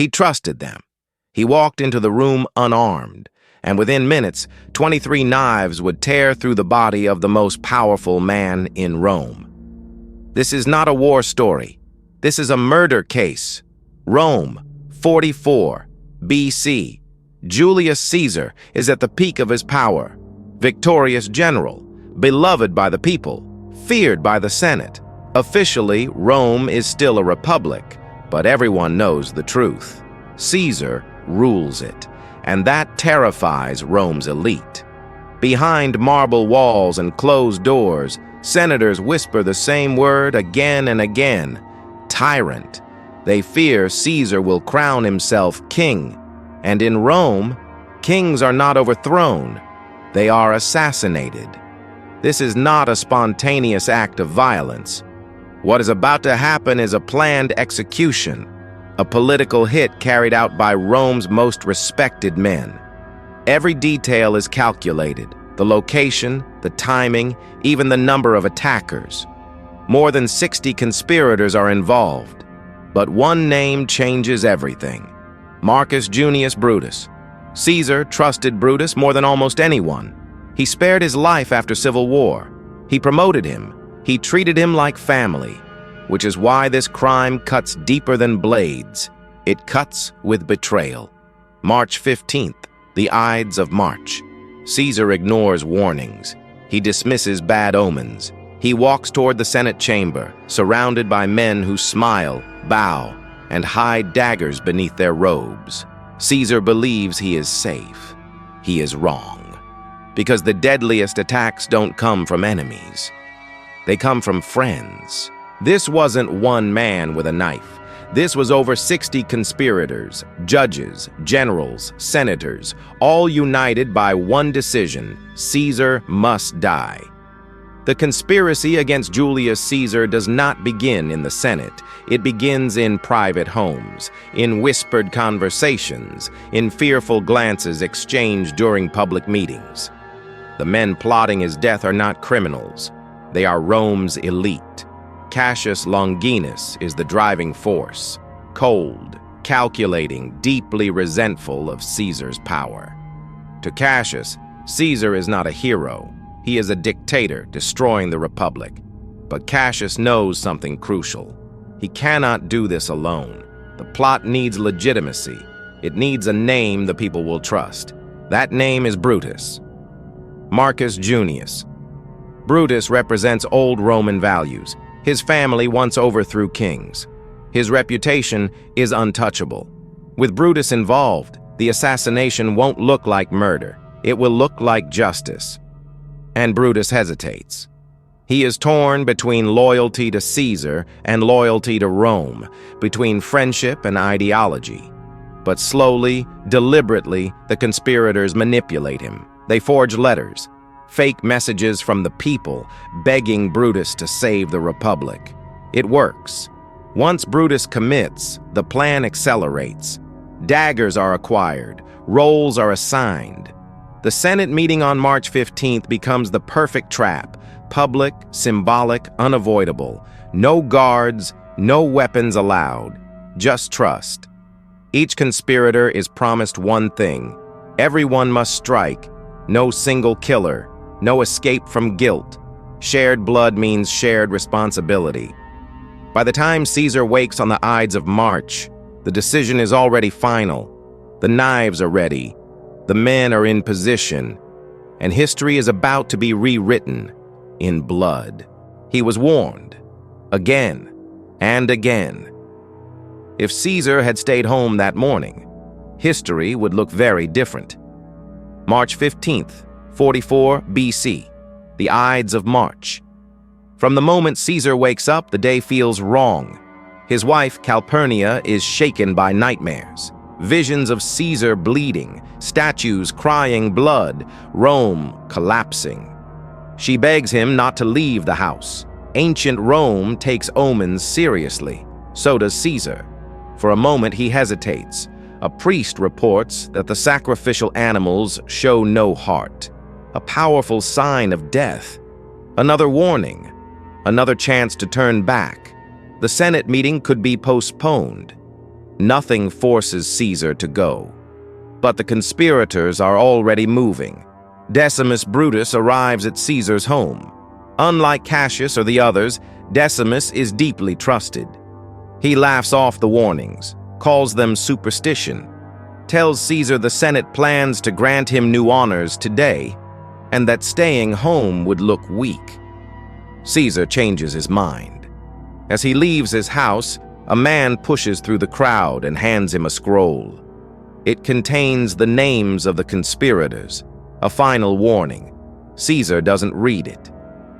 He trusted them. He walked into the room unarmed, and within minutes, 23 knives would tear through the body of the most powerful man in Rome. This is not a war story. This is a murder case. Rome, 44 BC. Julius Caesar is at the peak of his power. Victorious general, beloved by the people, feared by the Senate. Officially, Rome is still a republic, but everyone knows the truth. Caesar rules it, and that terrifies Rome's elite. Behind marble walls and closed doors, senators whisper the same word again and again: tyrant. They fear Caesar will crown himself king. And in Rome, kings are not overthrown. They are assassinated. This is not a spontaneous act of violence. What is about to happen is a planned execution, a political hit carried out by Rome's most respected men. Every detail is calculated: the location, the timing, even the number of attackers. More than 60 conspirators are involved. But one name changes everything: Marcus Junius Brutus. Caesar trusted Brutus more than almost anyone. He spared his life after civil war. He promoted him. He treated him like family, which is why this crime cuts deeper than blades. It cuts with betrayal. March 15th, the Ides of March. Caesar ignores warnings. He dismisses bad omens. He walks toward the Senate chamber, surrounded by men who smile, bow, and hide daggers beneath their robes. Caesar believes he is safe. He is wrong, because the deadliest attacks don't come from enemies. They come from friends. This wasn't one man with a knife. This was over 60 conspirators, judges, generals, senators, all united by one decision: Caesar must die. The conspiracy against Julius Caesar does not begin in the Senate. It begins in private homes, in whispered conversations, in fearful glances exchanged during public meetings. The men plotting his death are not criminals. They are Rome's elite. Cassius Longinus is the driving force, cold, calculating, deeply resentful of Caesar's power. To Cassius, Caesar is not a hero. He is a dictator destroying the republic. But Cassius knows something crucial. He cannot do this alone. The plot needs legitimacy. It needs a name the people will trust. That name is Brutus. Marcus Junius. Brutus represents old Roman values. His family once overthrew kings. His reputation is untouchable. With Brutus involved, the assassination won't look like murder. It will look like justice. And Brutus hesitates. He is torn between loyalty to Caesar and loyalty to Rome, between friendship and ideology. But slowly, deliberately, the conspirators manipulate him. They forge letters, fake messages from the people, begging Brutus to save the republic. It works. Once Brutus commits, the plan accelerates. Daggers are acquired, roles are assigned. The Senate meeting on March 15th becomes the perfect trap: public, symbolic, unavoidable. No guards, no weapons allowed, just trust. Each conspirator is promised one thing: everyone must strike, no single killer, no escape from guilt. Shared blood means shared responsibility. By the time Caesar wakes on the Ides of March, the decision is already final. The knives are ready. The men are in position, and history is about to be rewritten in blood. He was warned, again and again. If Caesar had stayed home that morning, history would look very different. March 15th, 44 BC, the Ides of March. From the moment Caesar wakes up, the day feels wrong. His wife, Calpurnia, is shaken by nightmares. Visions of Caesar bleeding, statues crying blood, Rome collapsing. She begs him not to leave the house. Ancient Rome takes omens seriously. So does Caesar. For a moment he hesitates. A priest reports that the sacrificial animals show no heart. A powerful sign of death. Another warning. Another chance to turn back. The Senate meeting could be postponed. Nothing forces Caesar to go. But the conspirators are already moving. Decimus Brutus arrives at Caesar's home. Unlike Cassius or the others, Decimus is deeply trusted. He laughs off the warnings, calls them superstition, tells Caesar the Senate plans to grant him new honors today, and that staying home would look weak. Caesar changes his mind. As he leaves his house, a man pushes through the crowd and hands him a scroll. It contains the names of the conspirators, a final warning. Caesar doesn't read it.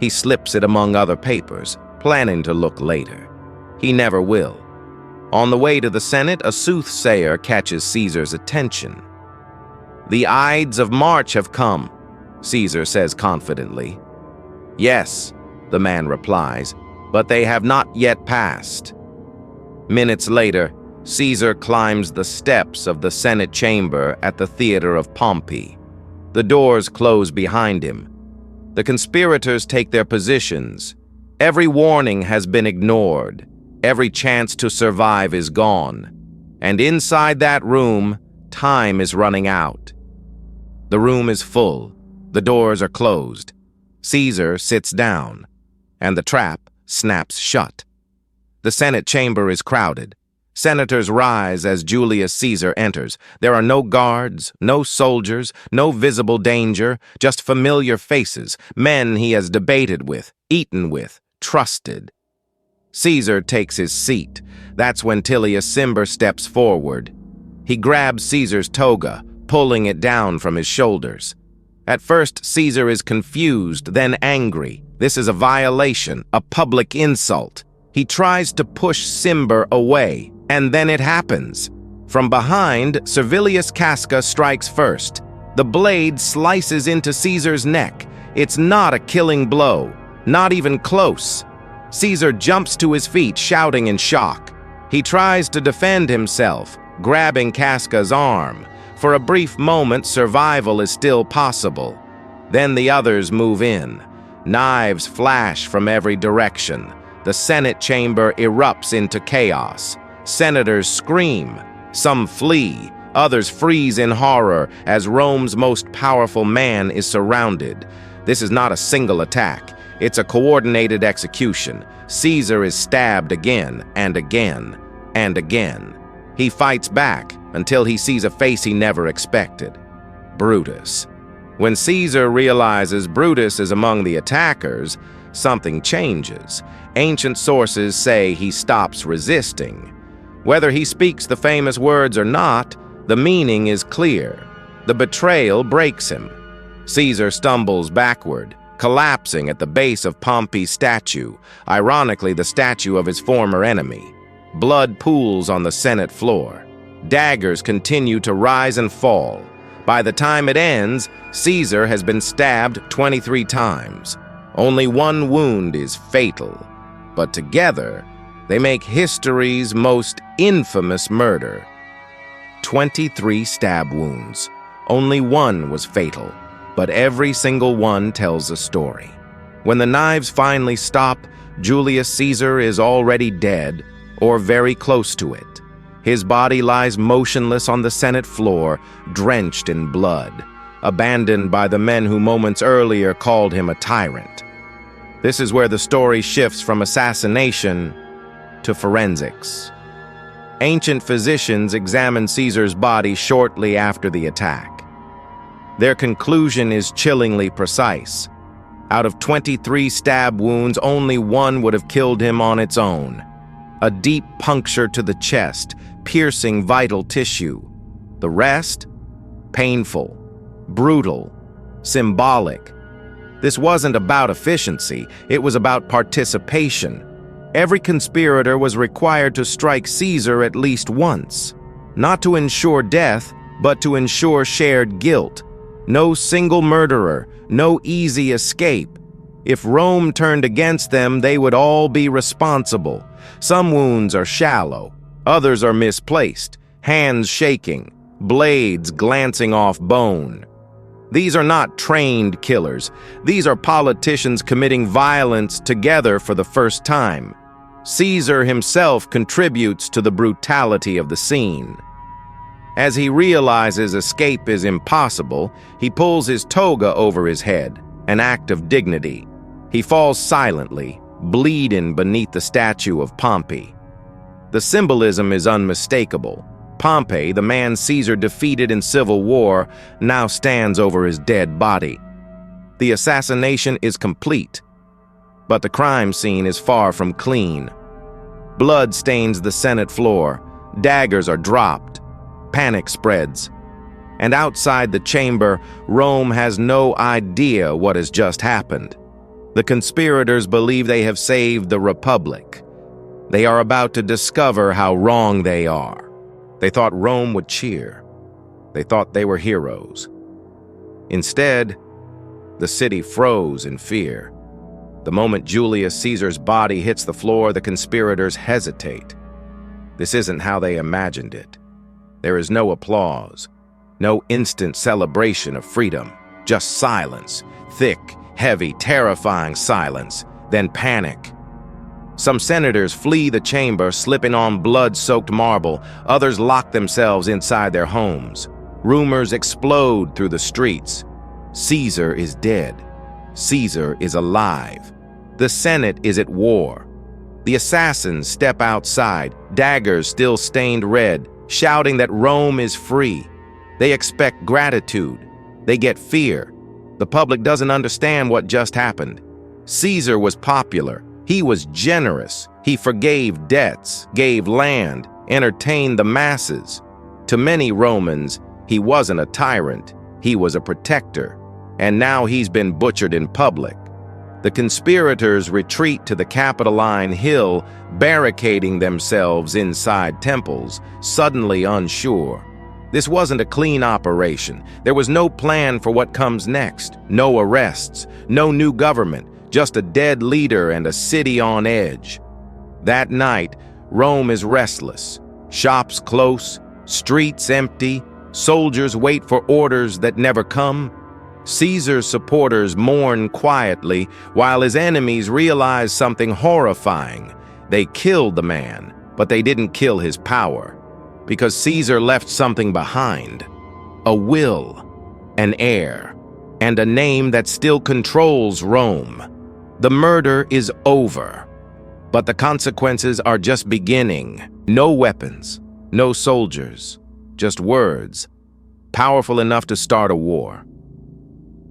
He slips it among other papers, planning to look later. He never will. On the way to the Senate, a soothsayer catches Caesar's attention. "The Ides of March have come," Caesar says confidently. "Yes," the man replies, "but they have not yet passed." Minutes later, Caesar climbs the steps of the Senate chamber at the Theater of Pompey. The doors close behind him. The conspirators take their positions. Every warning has been ignored. Every chance to survive is gone. And inside that room, time is running out. The room is full. The doors are closed. Caesar sits down, and the trap snaps shut. The Senate chamber is crowded. Senators rise as Julius Caesar enters. There are no guards, no soldiers, no visible danger, just familiar faces, men he has debated with, eaten with, trusted. Caesar takes his seat. That's when Tullius Cimber steps forward. He grabs Caesar's toga, pulling it down from his shoulders. At first, Caesar is confused, then angry. This is a violation, a public insult. He tries to push Cimber away, and then it happens. From behind, Servilius Casca strikes first. The blade slices into Caesar's neck. It's not a killing blow, not even close. Caesar jumps to his feet, shouting in shock. He tries to defend himself, grabbing Casca's arm. For a brief moment, survival is still possible. Then the others move in. Knives flash from every direction. The Senate chamber erupts into chaos. Senators scream. Some flee. Others freeze in horror as Rome's most powerful man is surrounded. This is not a single attack. It's a coordinated execution. Caesar is stabbed again and again and again. He fights back until he sees a face he never expected. Brutus. When Caesar realizes Brutus is among the attackers, something changes. Ancient sources say he stops resisting. Whether he speaks the famous words or not, the meaning is clear. The betrayal breaks him. Caesar stumbles backward, collapsing at the base of Pompey's statue, ironically the statue of his former enemy. Blood pools on the Senate floor. Daggers continue to rise and fall. By the time it ends, Caesar has been stabbed 23 times. Only one wound is fatal, but together they make history's most infamous murder. 23 stab wounds. Only one was fatal, but every single one tells a story. When the knives finally stop, Julius Caesar is already dead, or very close to it. His body lies motionless on the Senate floor, drenched in blood, abandoned by the men who moments earlier called him a tyrant. This is where the story shifts from assassination to forensics. Ancient physicians examined Caesar's body shortly after the attack. Their conclusion is chillingly precise. Out of 23 stab wounds, only one would have killed him on its own. A deep puncture to the chest, piercing vital tissue. The rest? Painful, brutal, symbolic. This wasn't about efficiency, it was about participation. Every conspirator was required to strike Caesar at least once, not to ensure death, but to ensure shared guilt. No single murderer, no easy escape. If Rome turned against them, they would all be responsible. Some wounds are shallow, others are misplaced, hands shaking, blades glancing off bone. These are not trained killers. These are politicians committing violence together for the first time. Caesar himself contributes to the brutality of the scene. As he realizes escape is impossible, he pulls his toga over his head, an act of dignity. He falls silently, bleeding beneath the statue of Pompey. The symbolism is unmistakable. Pompey, the man Caesar defeated in civil war, now stands over his dead body. The assassination is complete, but the crime scene is far from clean. Blood stains the Senate floor, daggers are dropped, panic spreads. And outside the chamber, Rome has no idea what has just happened. The conspirators believe they have saved the Republic. They are about to discover how wrong they are. They thought Rome would cheer. They thought they were heroes. Instead, the city froze in fear. The moment Julius Caesar's body hits the floor, the conspirators hesitate. This isn't how they imagined it. There is no applause, no instant celebration of freedom, just silence, thick, heavy, terrifying silence, then panic. Some senators flee the chamber, slipping on blood-soaked marble. Others lock themselves inside their homes. Rumors explode through the streets. Caesar is dead. Caesar is alive. The Senate is at war. The assassins step outside, daggers still stained red, shouting that Rome is free. They expect gratitude. They get fear. The public doesn't understand what just happened. Caesar was popular. He was generous. He forgave debts, gave land, entertained the masses. To many Romans, he wasn't a tyrant. He was a protector. And now he's been butchered in public. The conspirators retreat to the Capitoline Hill, barricading themselves inside temples, suddenly unsure. This wasn't a clean operation. There was no plan for what comes next. No arrests, no new government, just a dead leader and a city on edge. That night, Rome is restless. Shops close, streets empty, soldiers wait for orders that never come. Caesar's supporters mourn quietly, while his enemies realize something horrifying. They killed the man, but they didn't kill his power, because Caesar left something behind: a will, an heir, and a name that still controls Rome. The murder is over, but the consequences are just beginning. No weapons, no soldiers, just words, powerful enough to start a war.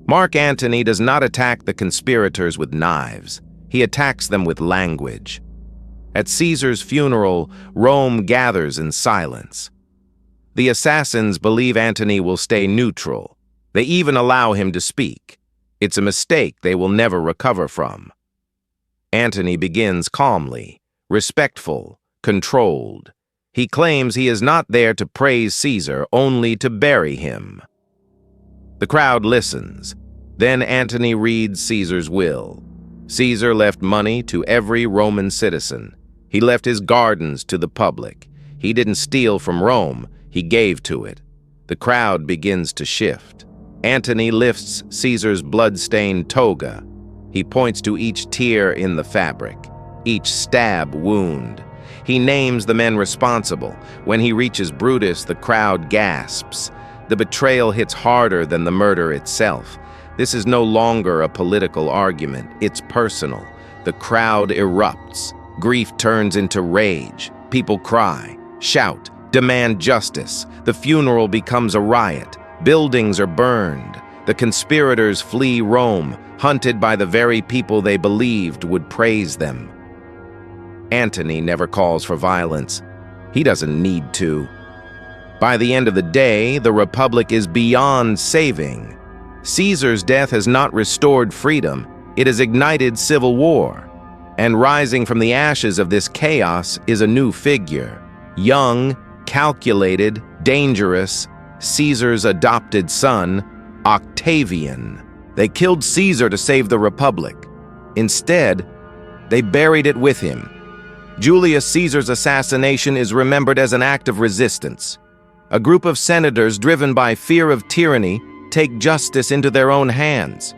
Mark Antony does not attack the conspirators with knives. He attacks them with language. At Caesar's funeral, Rome gathers in silence. The assassins believe Antony will stay neutral. They even allow him to speak. It's a mistake they will never recover from. Antony begins calmly, respectful, controlled. He claims he is not there to praise Caesar, only to bury him. The crowd listens. Then Antony reads Caesar's will. Caesar left money to every Roman citizen. He left his gardens to the public. He didn't steal from Rome, he gave to it. The crowd begins to shift. Antony lifts Caesar's blood-stained toga. He points to each tear in the fabric, each stab wound. He names the men responsible. When he reaches Brutus, the crowd gasps. The betrayal hits harder than the murder itself. This is no longer a political argument, it's personal. The crowd erupts. Grief turns into rage. People cry, shout, demand justice. The funeral becomes a riot. Buildings are burned. The conspirators flee Rome, hunted by the very people they believed would praise them. Antony never calls for violence. He doesn't need to. By the end of the day, the Republic is beyond saving. Caesar's death has not restored freedom, it has ignited civil war. And rising from the ashes of this chaos is a new figure. Young, calculated, dangerous, Caesar's adopted son, Octavian. They killed Caesar to save the Republic. Instead, they buried it with him. Julius Caesar's assassination is remembered as an act of resistance. A group of senators driven by fear of tyranny take justice into their own hands.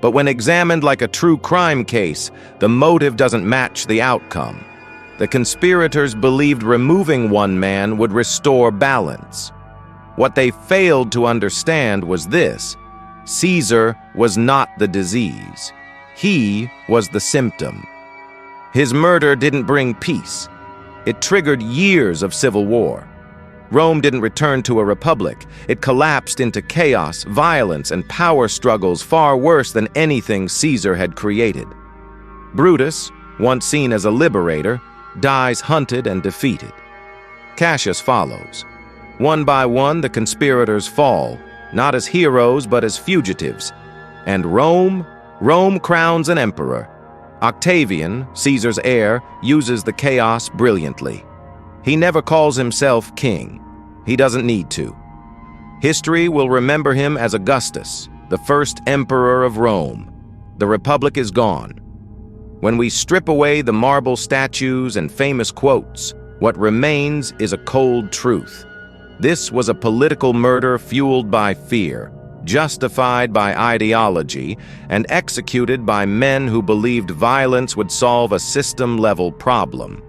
But when examined like a true crime case, the motive doesn't match the outcome. The conspirators believed removing one man would restore balance. What they failed to understand was this: Caesar was not the disease. He was the symptom. His murder didn't bring peace. It triggered years of civil war. Rome didn't return to a republic. It collapsed into chaos, violence, and power struggles far worse than anything Caesar had created. Brutus, once seen as a liberator, dies hunted and defeated. Cassius follows. One by one, the conspirators fall, not as heroes but as fugitives. And Rome crowns an emperor. Octavian, Caesar's heir, uses the chaos brilliantly. He never calls himself king. He doesn't need to. History will remember him as Augustus, the first emperor of Rome. The Republic is gone. When we strip away the marble statues and famous quotes, what remains is a cold truth. This was a political murder fueled by fear, justified by ideology, and executed by men who believed violence would solve a system-level problem.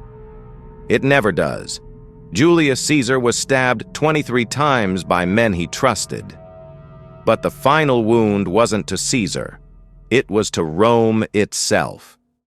It never does. Julius Caesar was stabbed 23 times by men he trusted. But the final wound wasn't to Caesar. It was to Rome itself.